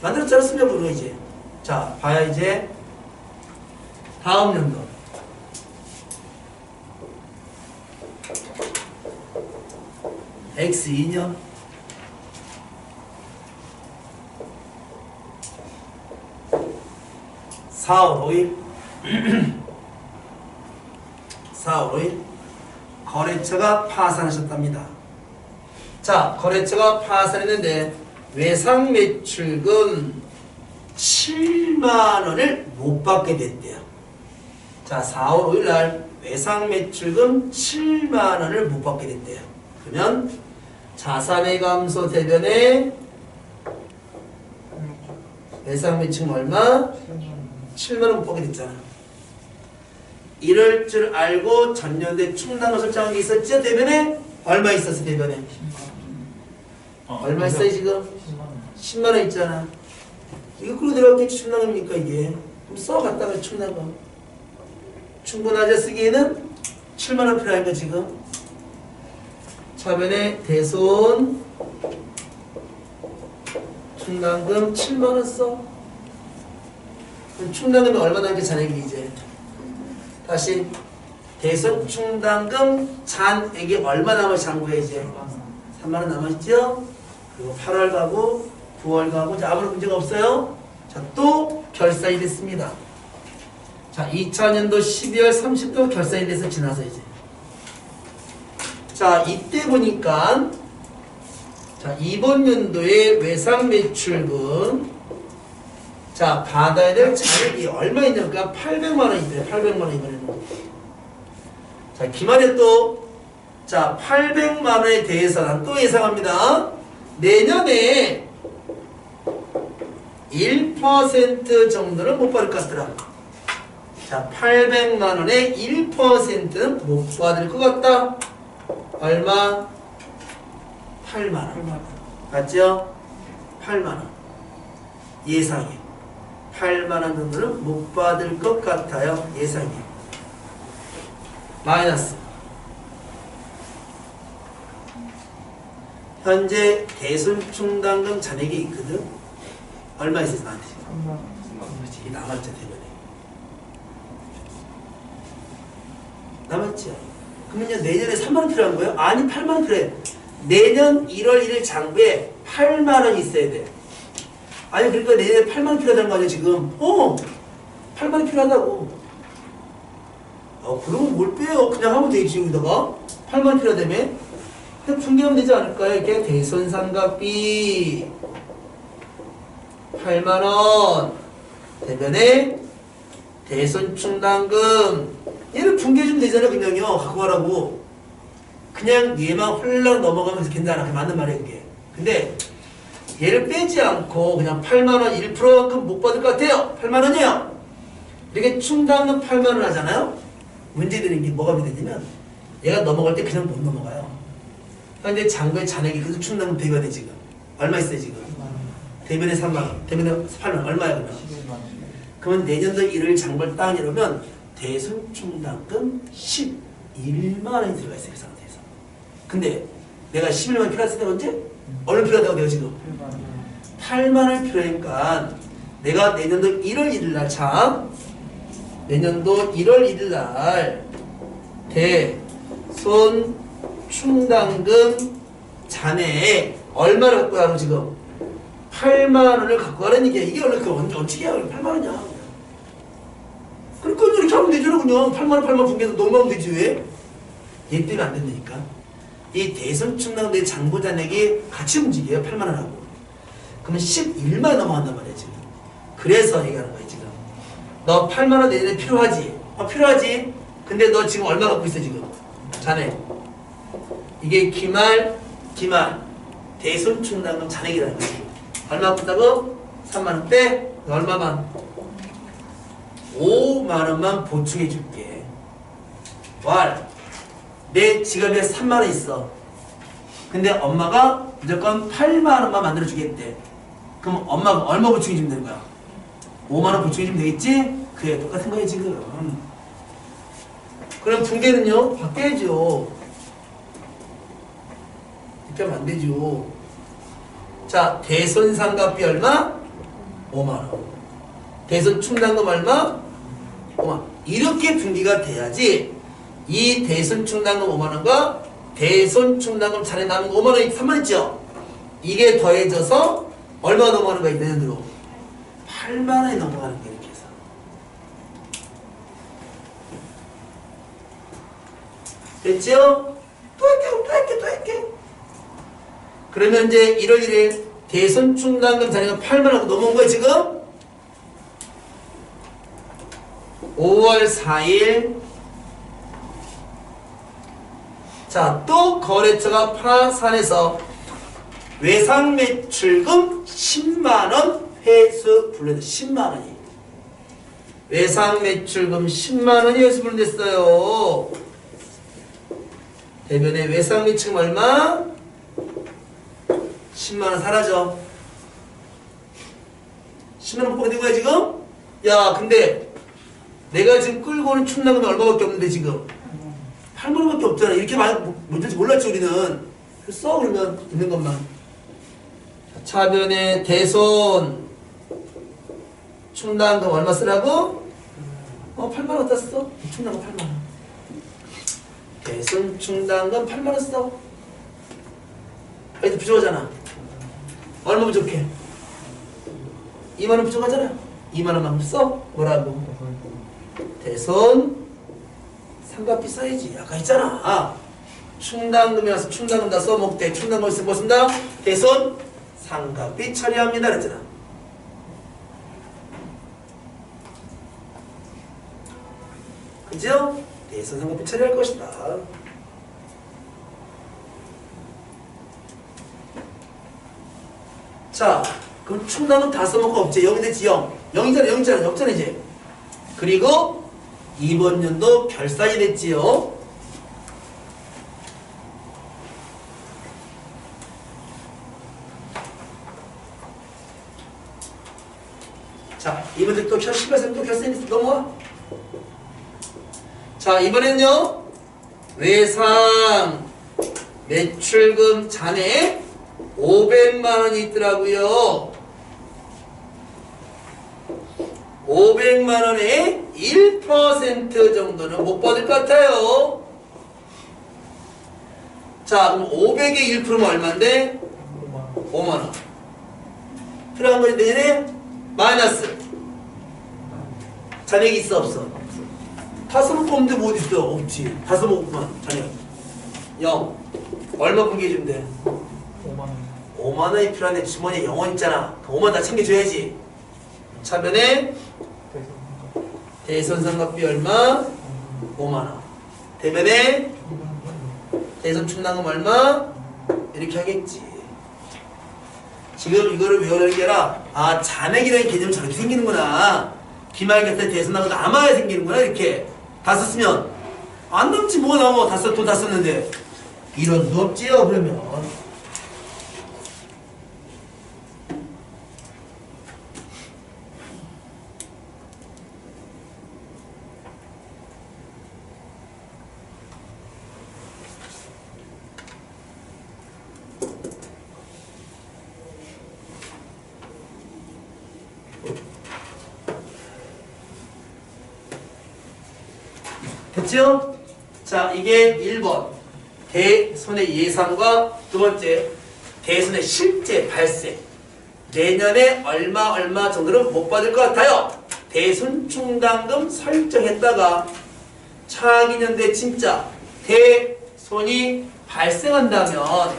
만들었잖아, 수명으로 이제. 자, 봐야 이제 다음 연도. X2년. (4월 5일) 4월 5일 거래처가 파산하셨답니다. 자, 거래처가 파산했는데 외상 매출금 7만 원을 못 받게 됐대요. 자, 4월 5일 날 외상 매출금 7만 원을 못 받게 됐대요. 그러면 자산의 감소 대변에 외상 매출금 얼마? 7만 원 못 받게 됐잖아. 이럴 줄 알고 전년도에 충당금 설정한 게 있었죠? 대변에? 얼마 있었어, 대변에? 얼마 있어요, 지금? 10만 원 있잖아. 이거 끌고 들어가겠지, 충당금이니까 이게. 그럼 써갔다가 충당금. 충분하죠, 쓰기에는? 7만 원 필요하니까 지금. 차변에 대손 충당금 7만 원 써. 그럼 충당금이 얼마 남게 잔액이 이제. 다시 대손 충당금 잔액이 얼마 남았지 장부에 이제 3만 원 남았죠? 그리고 8월 가고 9월 가고 자, 아무런 문제가 없어요. 자, 또 결산이 됐습니다. 자, 2000년도 12월 30도 결산이 돼서 지나서 이제. 자, 이때 보니까 자, 이번 연도에 외상 매출금 자, 받아야 될 잔액이 얼마 있냐니까 800만 원 있대요. 800만 원 이번에는. 자, 기말에 또 자, 800만 원에 대해서는 또 예상합니다. 내년에 1% 정도는 못 받을 것 같더라. 자, 800만 원에 1%는 못 받을 것 같다. 얼마? 8만 원. 맞죠? 8만 원. 예상이. 8만 원 정도는 못 받을 것 같아요. 예상이. 마이너스. 현재 대손 충당금 잔액이 있거든. 얼마 있었어 나한테? 3만 원. 그렇지. 남았죠 대변에. 남았죠. 그러면 내년에 3만 원 필요한 거예요? 아니 8만 원 필요해. 내년 1월 1일 장부에 8만 원 있어야 돼. 아니 그러니까 내년에 8만 원 필요하다는 거 아니야 지금. 8만 원 필요하다고. 그러면 뭘 빼요? 그냥 하면 되지 여기다가. 8만 원 필요하다며? 그냥 분개하면 되지 않을까요? 이렇게 대손삼각비 8만 원 대변에 대손충당금 얘를 분개해주면 되잖아. 그냥요 갖고 가라고. 그냥 얘만 홀랑 넘어가면서 괜찮아. 그게 맞는 말이에요 그게. 근데 얘를 빼지 않고 그냥 8만원 1%만큼 못 받을 것 같아요. 8만원이요. 이렇게 충당금 8만원 하잖아요. 문제되는 게 뭐가 문제되냐면 얘가 넘어갈 때 그냥 못 넘어가요. 근데 장부에 잔액이 계속 충당금 대변에 지금 얼마 있어요 지금? 대변에 3만원 대변에 8만원 얼마야 그러면? 그러면 내년도 1월 장부를 딱 열으면 대손충당금 11만원이 들어가 있어요 그 상태에서. 근데 내가 11만원 필요했을 때 언제? 얼마 필요하다고 내가 지금? 8만원 필요하니까 내가 내년도 1월 1일날 참 내년도 1월 1일날 대손충당금 잔액에 얼마를 갖고 가라고 지금? 8만원을 갖고 가라는 얘기야. 이게 원래 그 어떻게 해야 8만원이야. 그러니까 이렇게 하면 되잖아 그냥. 8만원 8만원 분개해서 넘어가면 되지 왜? 얘 때문에 안 된다니까. 이 대손충당금 장부 잔액이 같이 움직여요 8만원하고. 그러면 11만원 넘어간단 말이야 지금. 그래서 얘기하는 거야 지금. 너 8만원 내년에 필요하지? 필요하지? 근데 너 지금 얼마 갖고 있어 지금? 잔액. 이게 기말 대손충당금 잔액이라는 거야. 얼마 갖고 있다고? 3만원 빼? 얼마만? 5만원만 보충해 줄게. 내 지갑에 3만원 있어. 근데 엄마가 무조건 8만원만 만들어 주겠대. 그럼 엄마가 얼마 보충해 주면 되는 거야? 5만원 보충해 주면 되겠지? 그래 똑같은 거야 지금. 그럼 분개는요? 바뀌어야죠. 이렇게 하면 안 되죠. 자, 대손삼각비 얼마? 5만원. 대손충당금 얼마? 5만원. 이렇게 분기가 돼야지 이 대손충당금 5만원과 대손충당금 잔액 남은 거 5만원이 3만원 있죠? 이게 더해져서 얼마 넘어가는 거야 내년으로? 8만원이 넘어가는 거야 이렇게 해서. 됐죠? 또 할게. 그러면 이제 1월 1일 대손충당금 잔액은 8만원 넘어온 거야 지금? 5월 4일 자, 또 거래처가 파산해서 외상매출금 10만원 회수 불러냈어. 10만원이. 외상매출금 10만원이 회수 불러냈어요. 대변에 외상매출금 얼마? 10만원 사라져. 10만원 못 보게 된 거야 지금? 야 근데 내가 지금 끌고 오는 충당금이 얼마밖에 없는데 지금 8만원밖에 없잖아. 이렇게 많이 뭔지 몰랐지 우리는. 써 그러면 있는 것만. 차변에 대손 충당금 얼마 쓰라고? 8만원 어디다 써? 충당금 8만원. 대손 충당금 8만원 써. 이제 부족하잖아. 얼마 부족해? 2만원 부족하잖아. 2만원만 써. 뭐라고? 대손 삼각비 써야지. 아까 했잖아. 충당금이 와서 충당금 다 써먹대. 충당금 있으면 뭐 쓴다? 대손 삼각비 처리합니다. 그랬잖아. 그죠? 대손 삼각비 처리할 것이다. 자, 그럼 충당금 다 써먹고 없지. 0이 됐지 0. 0이잖아. 없잖아 이제. 그리고 이번 연도 결산이 됐지요. 자, 이번에 또 18세 또 결산이 됐어. 넘어와. 자, 이번엔요. 외상 매출금 잔액 500만원이 있더라고요. 500만원의 1% 정도는 못 받을 것 같아요. 자, 그럼 500의 1%면 얼마인데? 5만원. 들어간 거지. 내년에 마이너스. 잔액이 있어 없어? 다섯 번 뽑는데 뭐 어딨어? 없지. 다섯 번 뽑구만 잔액 0. 얼마 공개해주면 돼? 5만원. 5만 원이 필요한데 주머니에 0원 있잖아. 그 5만 원 다 챙겨줘야지. 차변에 대손상각비 얼마? 5만 원. 대변에 대손 충당금 얼마? 이렇게 하겠지. 지금 이거를 외우라는 게 아니라 아 잔액이라는 개념이 저렇게 생기는구나. 기말결산 대손하고 남아야 생기는구나. 이렇게 다 썼으면 안 남지 뭐가 남아. 돈 다 썼는데 이런 수 없지요. 그러면 됐죠? 자, 이게 1번 대손의 예상과 두 번째 대손의 실제 발생. 내년에 얼마 정도는 못 받을 것 같아요. 대손 충당금 설정했다가 차기년도에 진짜 대손이 발생한다면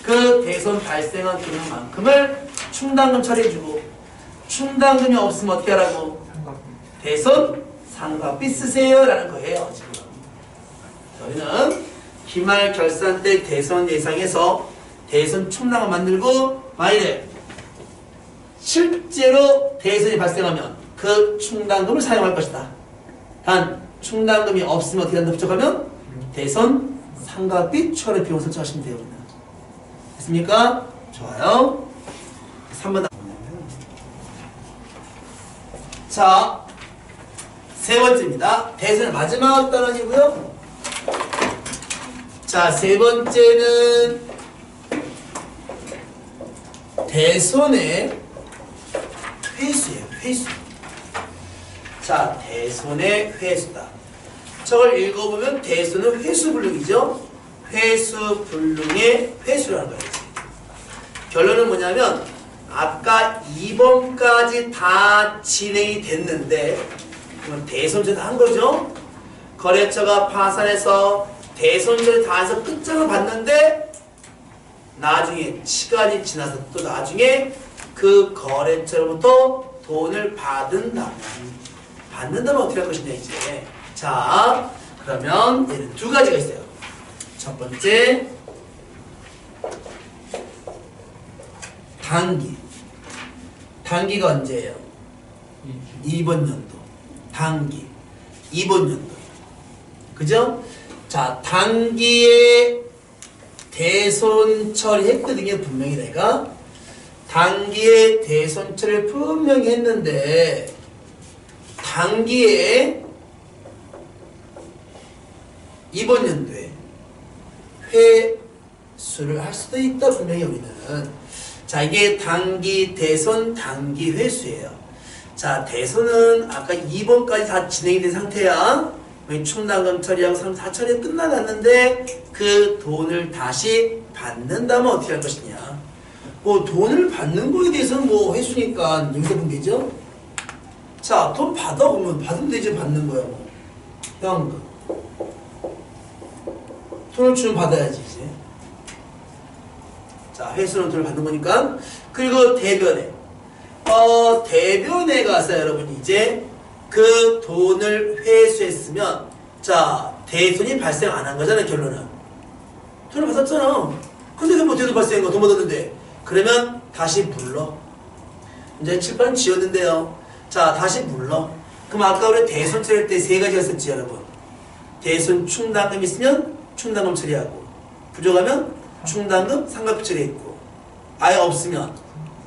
그 대손 발생한 금액만큼을 충당금 처리해주고, 충당금이 없으면 어떻게 하라고? 대손 상각비 쓰세요 라는 거예요. 지금 저희는 기말 결산 때 대손 예상해서 대손 충당을 만들고, 만일에 실제로 대손이 발생하면 그 충당금을 사용할 것이다. 단 충당금이 없으면 어떻게 한다? 부족하면 대손 상각비 추가로 비용 설정하시면 돼요. 됐습니까? 좋아요. 3번. 자, 세 번째입니다. 대손의 마지막 단원이고요. 자, 세 번째는 대손의 회수예요. 회수. 자, 대손의 회수다. 저걸 읽어보면 대손은 회수불능이죠. 회수불능의 회수라는 거예요. 결론은 뭐냐면 아까 2번까지 다 진행이 됐는데 그럼 대손죄도 한 거죠. 거래처가 파산해서 대손죄를 다 해서 끝장을 봤는데 나중에 시간이 지나서 또 나중에 그 거래처로부터 돈을 받는다면 어떻게 할 것이냐 이제. 자, 그러면 얘는 두 가지가 있어요. 첫 번째 단기가 언제예요? 2번 연도 단기 2번 연도. 그죠? 자, 단기에 대손 처리했거든요. 분명히 내가 단기에 대손 처리를 분명히 했는데 단기에 이번 연도에 회수를 할 수도 있다. 분명히 우리는. 자, 이게 단기 대손 단기 회수예요. 자, 대손은 아까 2번까지 다 진행이 된 상태야. 충당금 처리하고 상품 다 처리가 끝나갔는데 그 돈을 다시 받는다면 어떻게 할 것이냐. 뭐 돈을 받는 거에 대해서는 뭐 회수니까 여기서 보면 되죠. 자, 돈 받아보면 받으면 되지. 받는 거야 뭐. 현금 돈을 주면 받아야지 이제. 자, 회수는 돈을 받는 거니까. 그리고 대변에 대변에 가서 여러분 이제 그 돈을 회수했으면 자, 대손이 발생 안 한 거잖아요. 결론은 돈을 받았잖아. 근데 그 뭐 대손 발생한 거 돈 받았는데 그러면 다시 물러. 이제 칠판 지웠는데요. 자, 다시 물러. 그럼 아까 우리 대손 처리할 때 세 가지가 있었지 여러분. 대손 충당금 있으면 충당금 처리하고, 부족하면 충당금 상각비 처리했고, 아예 없으면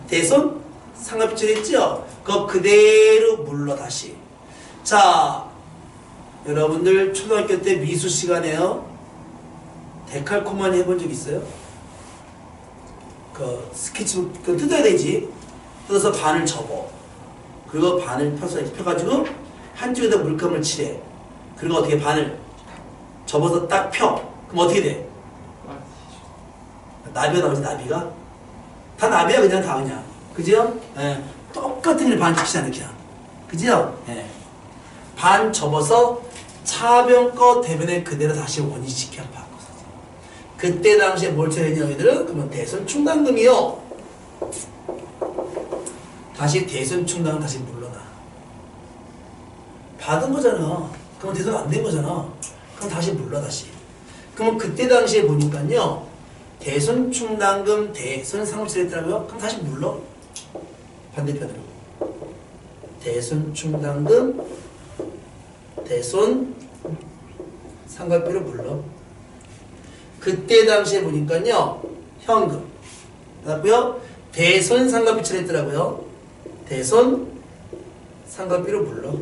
대손 상각비 처리했죠. 그거 그대로 물러 다시. 자, 여러분들 초등학교 때 미술 시간에요 데칼코마니 해본 적 있어요? 그 스케치북 그 뜯어야 되지. 뜯어서 반을 접어. 그리고 반을 펴서 이렇게 펴가지고 한쪽에다 물감을 칠해. 그리고 어떻게 반을 접어서 딱 펴. 그럼 어떻게 돼? 나비가 나오지. 나비가 다 나비야. 그냥 다 그냥 그죠? 예. 똑같은 일 반칙시하는 그냥. 그죠? 예. 반 접어서 차변거 대변에 그대로 다시 원위치켜 바꿔서. 그때 당시에 뭘 처리했냐 너희들은? 그러면 대손 충당금이요. 다시 대손 충당금 다시 물러나. 받은 거잖아. 그럼 대손 안 된 거잖아. 그럼 다시 물러 다시. 그러면 그때 당시에 보니까요. 대손 충당금 대손 상급비 처리했더라고요. 그럼 다시 물러. 반대편으로. 대손 충당금 대손 상각비로 물러. 그때 당시에 보니까요 현금 맞고요. 대손 상각비 처리했더라고요. 대손 상각비로 물러.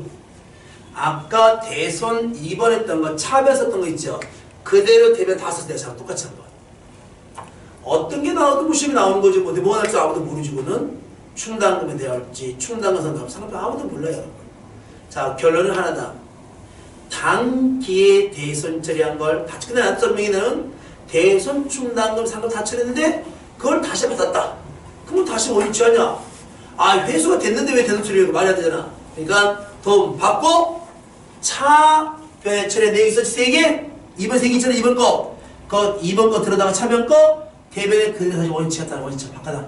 아까 대손 2번 했던 거 차변 썼던 거 있죠. 그대로 대변 다 썼어요. 내가 똑같이 한 거. 어떤 게 나와도 뭐 시험이 나오는 거지. 뭐 뭐가 날지 아무도 모르지. 그는 충당금에 대할지 충당금 상각비 아무도 몰라요. 여러분. 자 결론은 하나다. 당기에 대손 처리한 걸 다 끝내놨던 설명에는 대손 충당금 상급 다 처리했는데 그걸 다시 받았다. 그럼 다시 뭐 유치하냐? 아 회수가 됐는데 왜 대손 처리하고 말이 안 되잖아. 그러니까 돈 받고 차변에 처리한 내용이 있었지 3개 2번 3개 있잖아 2번 거. 그 2번 거 들어다가 차변 거 대변에 그대로 다시 원위치했다는 원위치 바꿔다.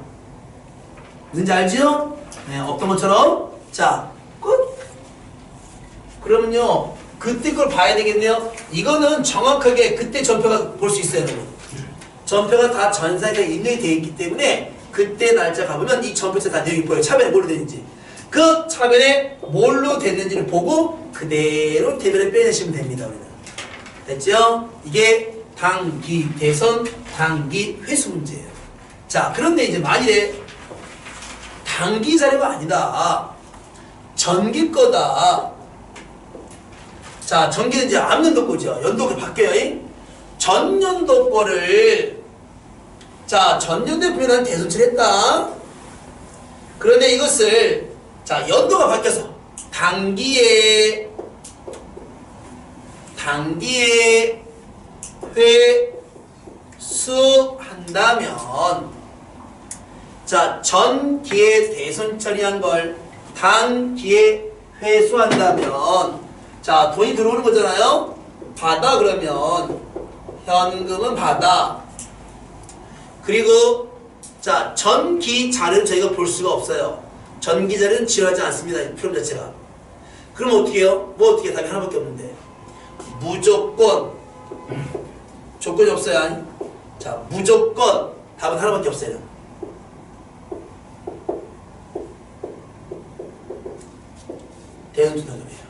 무슨지 알지요? 네, 없던 것처럼. 자 끝. 그러면요 그때 걸 봐야 되겠네요. 이거는 정확하게 그때 전표가 볼 수 있어요, 여러분. 전표가 다 전사가 입력이 되어 있기 때문에 그때 날짜 가보면 이 전표에 다 내용이 보여요. 차변에 뭘로 되는지. 그 차변에 뭘로 됐는지를 보고 그대로 대변에 빼내시면 됩니다. 우리는. 됐죠? 이게 당기 대선, 당기 회수 문제예요. 자, 그런데 이제 만일에 당기 자료가 아니다. 전기 거다. 자, 전기는 이제 앞연도 거죠. 연도가 바뀌어요. 전년도 거를 자, 전년도에 분명한 대손 처리했다. 그런데 이것을 자, 연도가 바뀌어서 당기에 회수한다면 자, 전기에 대손 처리한 걸 당기에 회수한다면 자, 돈이 들어오는 거잖아요. 받아 그러면 현금은 받아. 그리고 자, 전기 자료는 저희가 볼 수가 없어요. 전기 자료는 지원하지 않습니다. 필요 자체가. 그럼 어떻게 해요? 뭐 어떻게 해? 답이 하나밖에 없는데. 무조건 조건이 없어요. 아니? 자, 무조건 답은 하나밖에 없어요. 대손충당금이에요.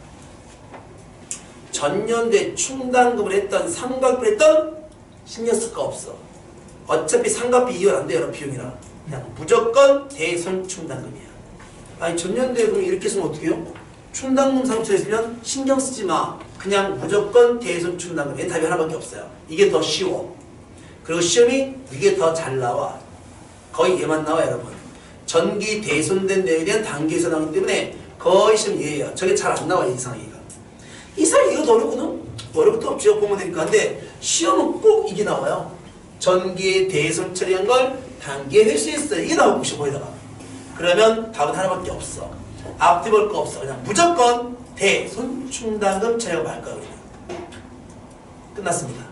전년도에 충당금을 했던 상각비를 했던 신경 쓸 거 없어. 어차피 상각비 이혼 안 돼요. 여러분 비용이라. 그냥 무조건 대손충당금이야. 아니 전년도에 그럼 이렇게 쓰면 어떻게 해요? 충당금 상처 있으면 신경 쓰지 마. 그냥 무조건 대손충당금. 얘는 답이 하나밖에 없어요. 이게 더 쉬워. 그리고 시험이 이게 더 잘 나와. 거의 얘만 나와 여러분. 전기 대손된 내용에 대한 단계에서 나오기 때문에 거의 시험 얘예요. 저게 잘 안 나와 이상이가. 이상이가 더 어렵거든? 어려울 것도 없죠. 보면 되니까. 근데 시험은 꼭 이게 나와요. 전기에 대손 처리한 걸 단기에 회수했어. 이게 나오고 싶어 거기다가. 그러면 답은 하나밖에 없어. 앞뒤 볼 거 없어. 그냥 무조건 대손충당금 처리하고 말 거야. 끝났습니다.